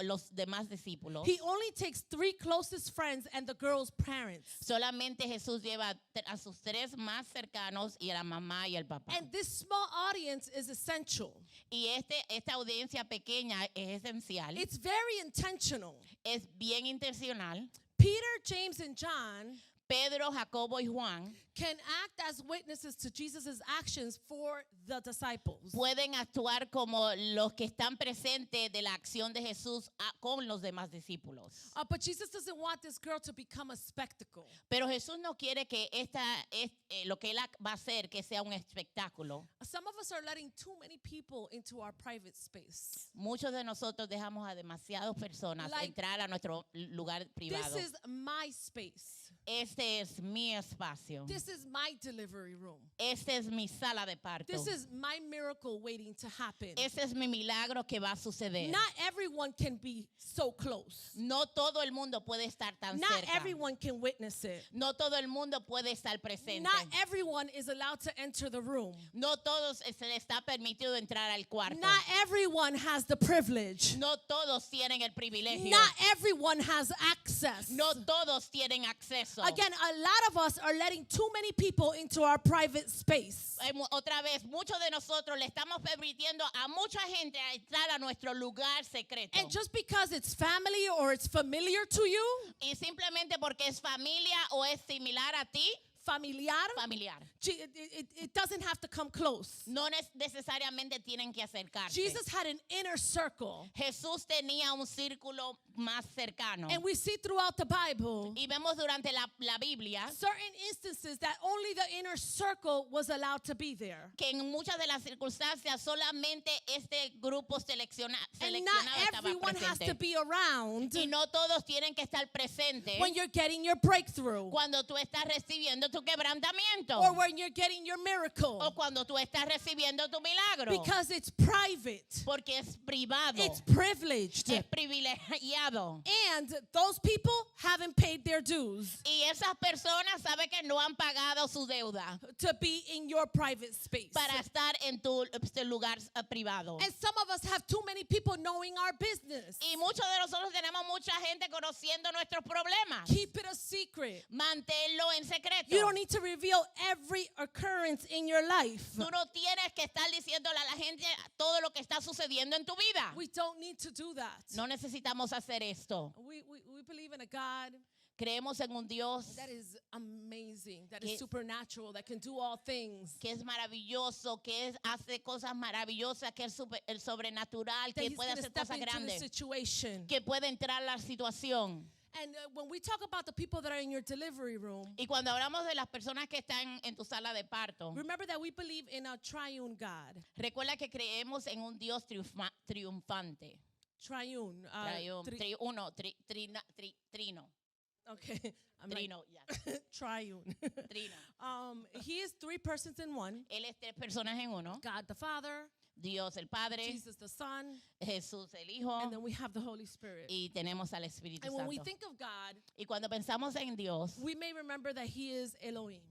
los demás discípulos. He only takes 3 closest friends and the girl's parents. Solamente Jesús lleva a sus 3 más cercanos y a la mamá y el papá. And this small audience is essential. Y esta audiencia pequeña es esencial, It's very intentional. es bien intencional. Peter, James, and John Pedro, Jacobo y Juan can act as witnesses to Jesus' actions for the disciples. pueden actuar como los que están presentes de la acción de Jesús con los demás discípulos. But Jesus doesn't want this girl to become a spectacle. Pero Jesús no quiere que lo que él va a hacer que sea un espectáculo. Some of us are letting too many people into our private space. Muchos de nosotros dejamos a demasiadas personas entrar a nuestro lugar privado. This is my space. Este es mi espacio. This is my delivery room. Esta es mi sala de parto. This is my miracle waiting to happen. Ese es mi milagro que va a suceder. Not everyone can be so close. No todo el mundo puede estar tan Not cerca. everyone can witness it. No todo el mundo puede estar presente. Not everyone is allowed to enter the room. No todos se les está permitido entrar al cuarto. Not everyone has the privilege. No todos tienen el privilegio. Not everyone has access. No todos tienen acceso. Again, a lot of us are letting too many people into our private space. Otra vez, muchos de nosotros le estamos permitiendo a mucha gente a entrar a nuestro lugar secreto. And just because it's family or it's familiar to you, Y simplemente porque es familia o es similar a ti, familiar, familiar. it doesn't have to come close. No necesariamente tienen que acercarse. Jesus had an inner circle. Jesús tenía un círculo más cercano. And we see throughout the Bible Y vemos durante la Biblia certain instances that only the inner circle was allowed to be there. que en muchas de las circunstancias solamente este grupo And seleccionado not estaba everyone has to presente. be around Y no todos tienen que estar presentes when you're getting your breakthrough cuando tú estás recibiendo tu quebrantamiento or when you're getting your miracle, o cuando tú estás recibiendo tu milagro. because it's private, Porque es privado, it's privileged, es privilegiado. and those people haven't paid their dues Y esas personas saben que no han pagado su deuda to be in your private space. para estar en tu lugar privado. And some of us have too many people knowing our business. Y muchos de nosotros tenemos mucha gente conociendo nuestros problemas. Keep it a secret. Manténlo en secreto. You don't need to reveal every occurrence in your life. Tú no tienes que estar diciéndole a la gente todo lo que está sucediendo en tu vida. We don't need to do that. No necesitamos hacer esto. We believe in a God Creemos en un Dios that is amazing, that Que- is supernatural, that can do all things. que es maravilloso, hace cosas maravillosas, que es el sobrenatural, That que he's puede going to hacer step cosas into the grandes, situation. que puede entrar a la situación. And when we talk about the people that are in your delivery room, Y cuando hablamos de las personas que están en tu sala de parto, remember that we believe in a triune God. recuerda que creemos en un Dios triunfante. Triune. Trino. Okay. I'm like, Trino, ya. triune. Trino. He is three persons in one. Él es tres personas en uno. God the Father, Dios el Padre, Jesus the Son, Jesús el Hijo and then we have the Holy Spirit. y tenemos al Espíritu And when we Santo. think of God, Y cuando pensamos en Dios, we may remember that He is Elohim.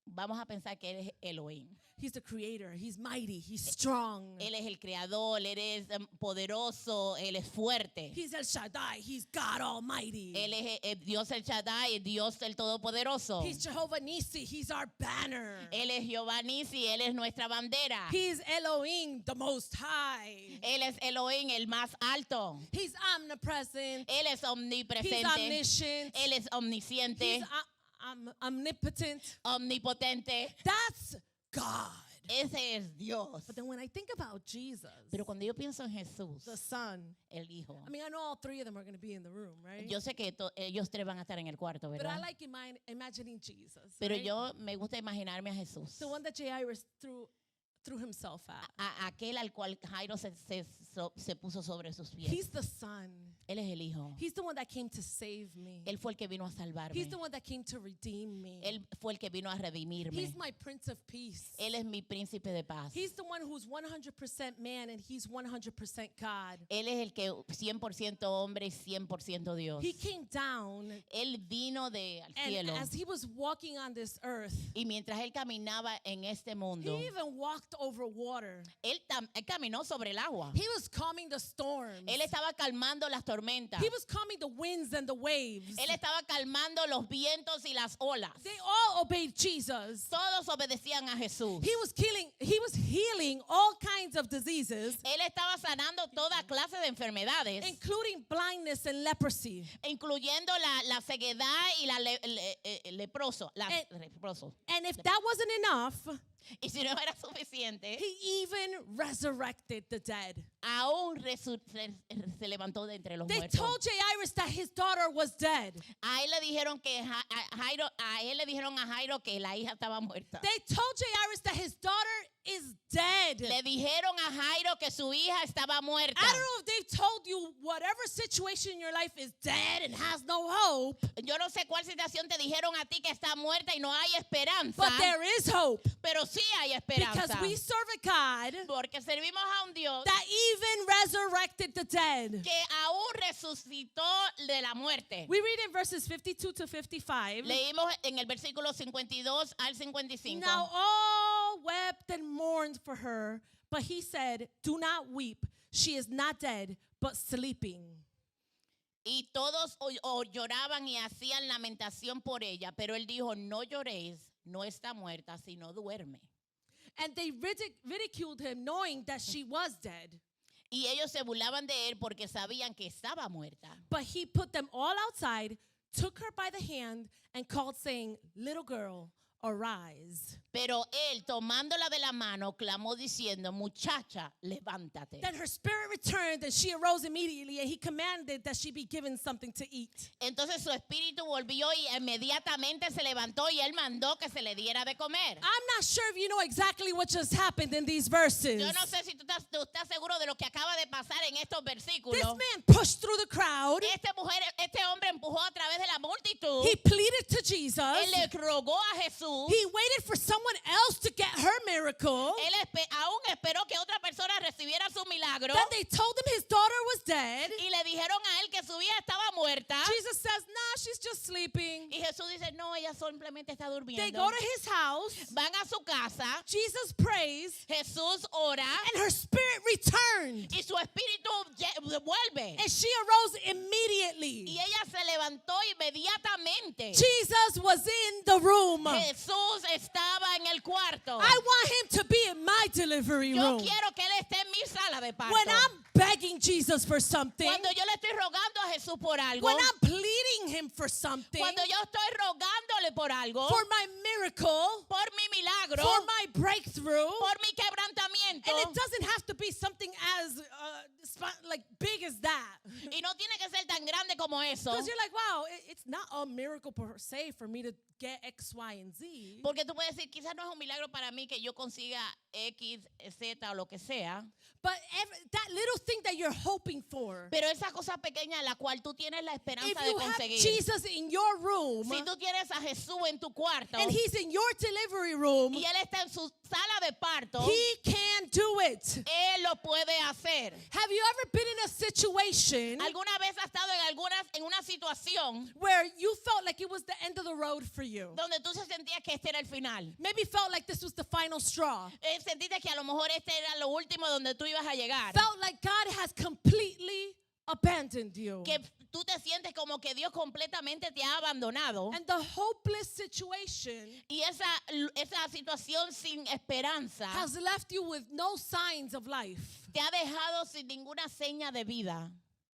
Vamos a pensar que Él es Elohim. He's the creator. He's mighty. He's strong. Él es el creador, Él es poderoso, Él es fuerte. He's El Shaddai. He's God Almighty. Él es Dios el Shaddai, el Dios el Todopoderoso. He's Jehovah Nissi. He's our banner. Él es Jehová Nisi, Él es nuestra bandera. He's Elohim, the Most High. Él es Elohim, el más alto. He's omnipresent. Él es He's omnipresente. omniscient. Él es omnisciente, He's omnipotent. omnipotente. That's God. Ese es Dios. But then when I think about Jesus, Pero cuando yo pienso en Jesús, the Son, el Hijo, I mean, I know all three of them are going to be in the room, right? yo sé que ellos tres van a estar en el cuarto, But I ¿verdad? like imagining Jesus. Pero right? yo me gusta imaginarme a Jesús. The one that Jairus threw himself at. Aquel al cual Jairo se puso sobre sus pies. He's the Son. Él es el Hijo. He's the one that came to save me. Él fue el que vino a salvarme. He's the one that came to redeem me. Él fue el que vino a redimirme. He's my Prince of Peace. Él es mi príncipe de paz. He's the one who's 100% man and he's 100% God. Él es el que 100% hombre y 100% Dios. He came down, Él vino al and cielo. as he was walking on this earth, Y mientras él caminaba en este mundo, he even walked over water. él caminó sobre el agua. He was calming the storms. Él estaba calmando las tormentas. He was calming the winds and the waves. Él estaba calmando los vientos y las olas. They all obeyed Jesus. Todos obedecían a Jesús. He was healing all kinds of diseases, Él estaba sanando toda clase de enfermedades, including blindness and leprosy. incluyendo la ceguedad y la leproso. And if that wasn't enough, Y si no era suficiente, he even resurrected the dead. aún se levantó de entre los They muertos. told Jairus that his daughter was dead. A él le dijeron a Jairo que la hija estaba muerta. They told Jairus that his daughter is dead. Le dijeron a Jairo que su hija estaba muerta. I don't know if they've told you whatever situation in your life is dead and has no hope, Yo no sé cuál situación te dijeron a ti que está muerta y no hay esperanza, but there is hope pero sí hay esperanza. because we serve a God Porque servimos a un Dios that even resurrected the dead. que aún resucitó de la muerte. We read in verses 52 to 55. Leímos en el versículo 52 al 55. Now all wept and mourned for her, but he said, "Do not weep. She is not dead, but sleeping." Y todos o lloraban y hacían lamentación por ella, pero él dijo, no lloréis, no está muerta, sino duerme. And they ridiculed him, knowing that she was dead. Y ellos se burlaban de él porque sabían que estaba muerta. But he put them all outside, took her by the hand, and called, saying, little girl, arise. Pero él, tomándola de la mano, clamó diciendo, muchacha, levántate. Then her spirit returned, and she arose immediately, and he commanded that she be given something to eat. Entonces su espíritu volvió y inmediatamente se levantó y él mandó que se le diera de comer. I'm not sure if you know exactly what just happened in these verses. Yo no sé si tú estás seguro de lo que acaba de pasar en estos versículos. This man pushed through the crowd. Este hombre empujó a través de la multitud. He pleaded to Jesus. Él le rogó a Jesús. He waited for someone else to get her miracle. Él aún esperó que otra persona recibiera su milagro. Then they told him his daughter was dead. Y le dijeron a él que su hija estaba muerta. Jesus says, nah, she's just sleeping. Y Jesús dice, no, ella simplemente está durmiendo. They go to his house. Van a su casa. Jesus prays. Jesús ora. And her spirit returned. Y su espíritu vuelve. And she arose immediately. Y ella se levantó inmediatamente. Jesus was in the room. Jesús estaba en el cuarto. I want him to be in my delivery Yo room. quiero que él esté en mi sala de parto. When I'm begging Jesus for something, Cuando yo le estoy rogando a Jesús por algo. when I'm pleading him for something, Cuando yo estoy rogándole por algo. for my miracle, Por mi milagro. for my breakthrough, Por mi quebrantamiento. and it doesn't have to be something as like big as that. Y no tiene que ser tan grande como eso. Because you're like, wow, it's not a miracle per se for me to get X, Y, and Z. Porque tú puedes decir, quizás no es un milagro para mí que yo consiga X, Z o lo que sea. But that little thing that you're hoping for, Pero esa cosa pequeña la cual tú tienes la if esperanza de you have conseguir. Jesus in your room, Si tú tienes a Jesús en tu cuarto and he's in your delivery room, y él está en su sala de parto, he can do it. él lo puede hacer. Have you ever been in a situation ¿Alguna vez has estado en una situación where you felt like it was the end of the road for you? donde tú se sentías que este era el final? Maybe felt like this was the final straw. Sentiste que a lo mejor este era lo último donde tú ibas a llegar. Felt like God has completely abandoned you. Que tú te sientes como que Dios completamente te ha abandonado. And the hopeless situation Y esa situación sin esperanza has left you with no signs of life. te ha dejado sin ninguna seña de vida.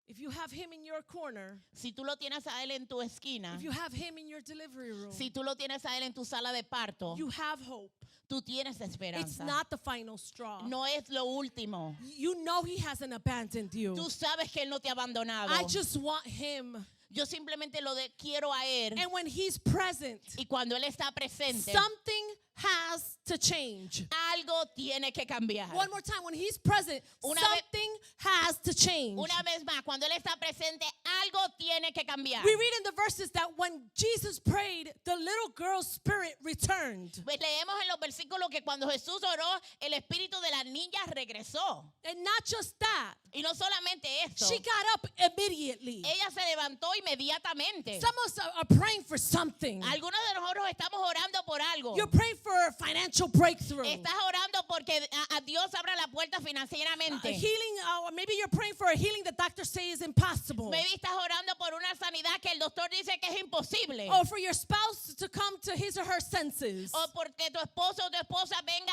If you have him in your corner, Si tú lo tienes a él en tu esquina, if you have him in your delivery room, si tú lo tienes a él en tu sala de parto, you have hope. tú tienes It's esperanza. not the final straw. No es lo último. You know he hasn't abandoned you. Tú sabes que él no te ha abandonado. I just want him. Yo simplemente quiero a él. And when he's present, Y cuando él está presente, something has to change. algo tiene que cambiar. One more time, when he's present, Una something has to change. Una vez más, cuando él está presente, algo tiene que cambiar. We read in the verses that when Jesus prayed, the little girl's spirit returned. Pues leemos en los versículos que cuando Jesús oró, el espíritu de la niña regresó. And not just that, Y no solamente eso, she got up immediately. ella se levantó inmediatamente. Some of us are praying for something. Algunos de nosotros estamos orando por algo. You're praying for a financial breakthrough. Estás orando porque a Dios abra la puerta financieramente. Healing, maybe you're praying for a healing the doctors say is impossible. Maybe estás orando por una sanidad que el doctor dice que es imposible. Or for your spouse to come to his or her senses. O porque tu esposo o tu esposa venga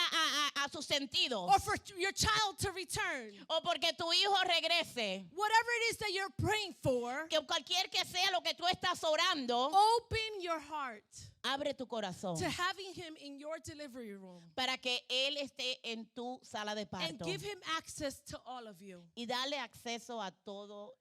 a sus sentidos. Or for your child to return. O porque tu hijo regrese. Whatever it is that you're praying for, Que cualquier que sea lo que tú estás orando, open your heart abre tu corazón to having him in your delivery room. para que él esté en tu sala de And parto give him access to all of you. y darle acceso a todo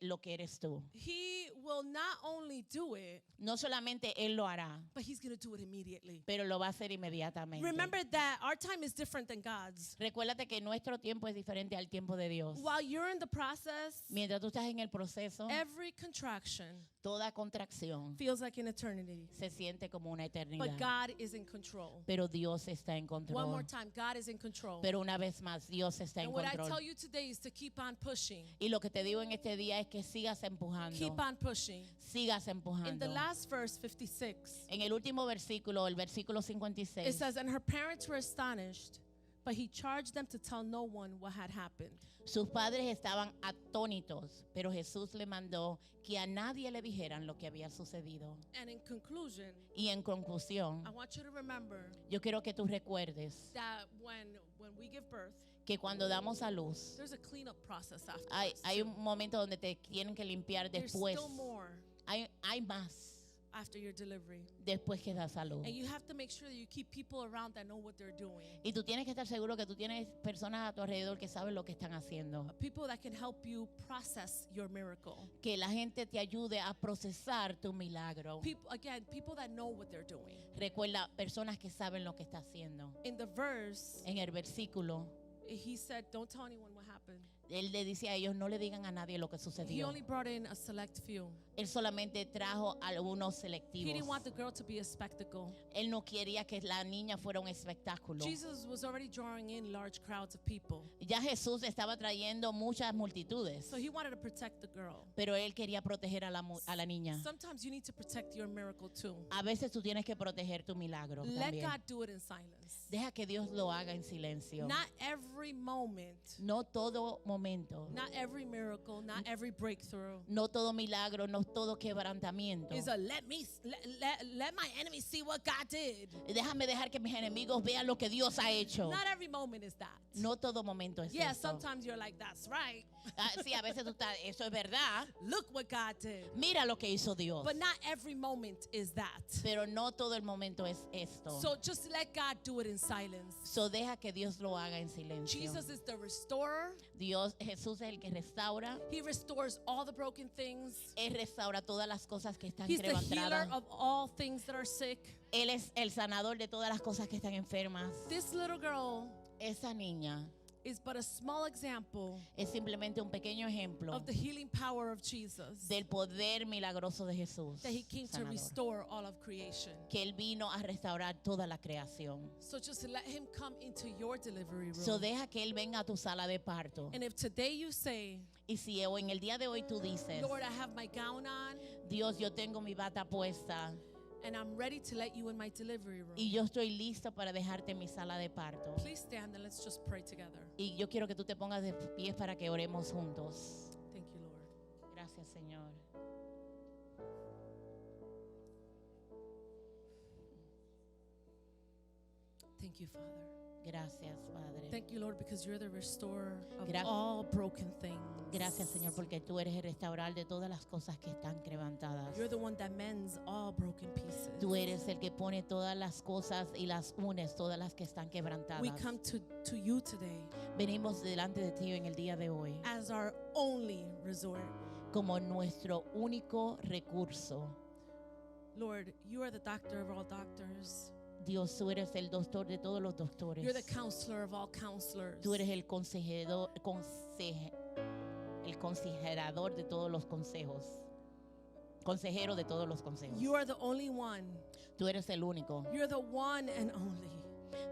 lo que eres tú. He will not only do it, No solamente él lo hará, but he's going to do it immediately. pero lo va a hacer inmediatamente. Remember that our time is different than God's. Recuérdate que nuestro tiempo es diferente al tiempo de Dios. While you're in the process, Mientras tú estás en el proceso, every contraction toda contracción feels like an eternity. se siente como una But eternidad. God is in control. Pero Dios está en One more control. time, God is in control. Pero una vez más, Dios está en And what I tell control. you today is to keep on pushing. Y lo que te digo en este día es que sigas empujando. Keep on pushing. Sigas In the empujando. last verse, 56, En el último versículo, el versículo it 56, says, and her parents were astonished, but he charged them to tell no one what had happened. Sus padres estaban atónitos, pero Jesús le mandó que a nadie le dijeran lo que había sucedido. And in conclusion, Y en conclusión, I want you to remember yo quiero que tú recuerdes that when we give birth, que cuando damos a luz, there's a cleanup process afterwards. hay un momento donde te tienen que limpiar There's después. still more Hay más after your delivery. después que das a luz. And you have to make sure that you keep people around that know what they're doing. Y tú tienes que estar seguro que tú tienes personas a tu alrededor que saben lo que están haciendo. People that can help you process your miracle. Que la gente te ayude a procesar tu milagro. People that know what they're doing. Recuerda, personas que saben lo que está haciendo. In the verse, En el versículo, he said, don't tell anyone what happened. él le dice a ellos, no le digan a nadie lo que He sucedió. only brought in a select few. Él solamente trajo algunos He didn't selectivos. want the girl to be a spectacle. Él no quería que la niña fuera un espectáculo. Jesus was already drawing in large crowds of people. Ya Jesús estaba trayendo muchas multitudes, So he wanted to protect the girl. pero él quería proteger a la niña. Sometimes you need to protect your miracle too. A veces tú tienes que proteger tu milagro Let también. God do it in silence. Deja que Dios lo haga en silencio. Not every moment, No todo momento, not every miracle, not every breakthrough no todo milagro, no todo quebrantamiento. is a let my enemies see what God did. Déjame dejar que mis enemigos vean lo que Dios ha hecho. Not every moment is that. No todo momento es Yeah, eso. sometimes you're like, that's right. Sí, a veces tú estás, eso es verdad. Look what God did. Mira lo que hizo Dios. But not every moment is that. Pero no todo el momento es esto. So just let God do it in silence. So deja que Dios lo haga en silencio. Jesus is the restorer. Jesús es el que restaura. He restores all the broken things. Él restaura todas las cosas que están He's the healer quebrantadas. of all things that are sick. Él es el sanador de todas las cosas que están enfermas. This little girl Esa niña is but a small example es simplemente un pequeño ejemplo of the healing power of Jesus, del poder milagroso de Jesús, that he came to sanador. restore all of creation. Que Él vino a restaurar toda la creación. So just let him come into your delivery room. So deja que Él venga a tu sala de parto. And if today you say, Y si en el día de hoy tú dices, Lord, I have my gown on Dios, yo tengo mi bata puesta and I'm ready to let you in my delivery room, y yo estoy listo para dejarte en mi sala de parto. please stand and let's just pray together. Y yo quiero que tú te pongas de pies para que oremos juntos. Thank you, Lord. Gracias, Señor. Thank you, Father. Gracias, Padre. Thank you, Lord, because you're the restorer of Gra- all broken things. Gracias, Señor, porque tú eres el restaurador de todas las cosas que están quebrantadas. You're the one that mends all broken pieces. Tú eres el que pone todas las cosas y las unes, todas las que están quebrantadas. We come to you today Venimos delante de ti en el día de hoy as our only resort. como nuestro único recurso. Lord, you are the doctor of all doctors. Dios, tú eres el doctor de todos los doctores. You're the counselor of all counselors. Tú eres el considerador de todos los consejos. Consejero de todos los consejos. You are the only one. Tú eres el único. You're the one and only.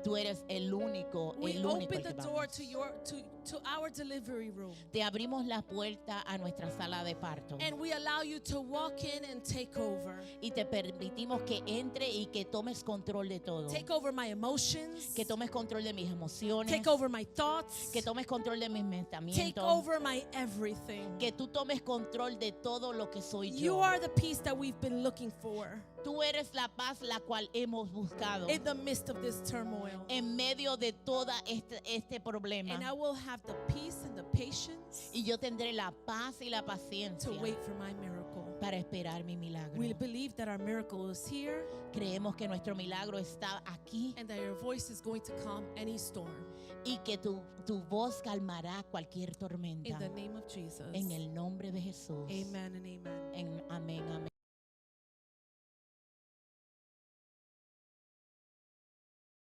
Tú eres el único, We el único. open el the que door vamos. to our delivery room. Te abrimos la puerta a nuestra sala de parto And we allow you to walk in and take over. y te permitimos que entre y que tomes control de todo. Take over my emotions. Que tomes control de mis emociones. Take over my thoughts. Que tomes control de mis Take pensamientos. over my everything. Que tú tomes control de todo lo que soy You yo. are the peace that we've been looking for Tú eres la paz la cual hemos buscado in the midst of this turmoil. en medio de todo este problema. And I will have the peace and the patience Y yo tendré la paz y la to paciencia wait for my miracle. para esperar mi milagro. We believe that our miracle is here Creemos que nuestro milagro está aquí and that your voice is going to calm any storm. y que tu voz calmará cualquier tormenta. In the name of Jesus. En el nombre de Jesús. Amen and amen. Amén, amén.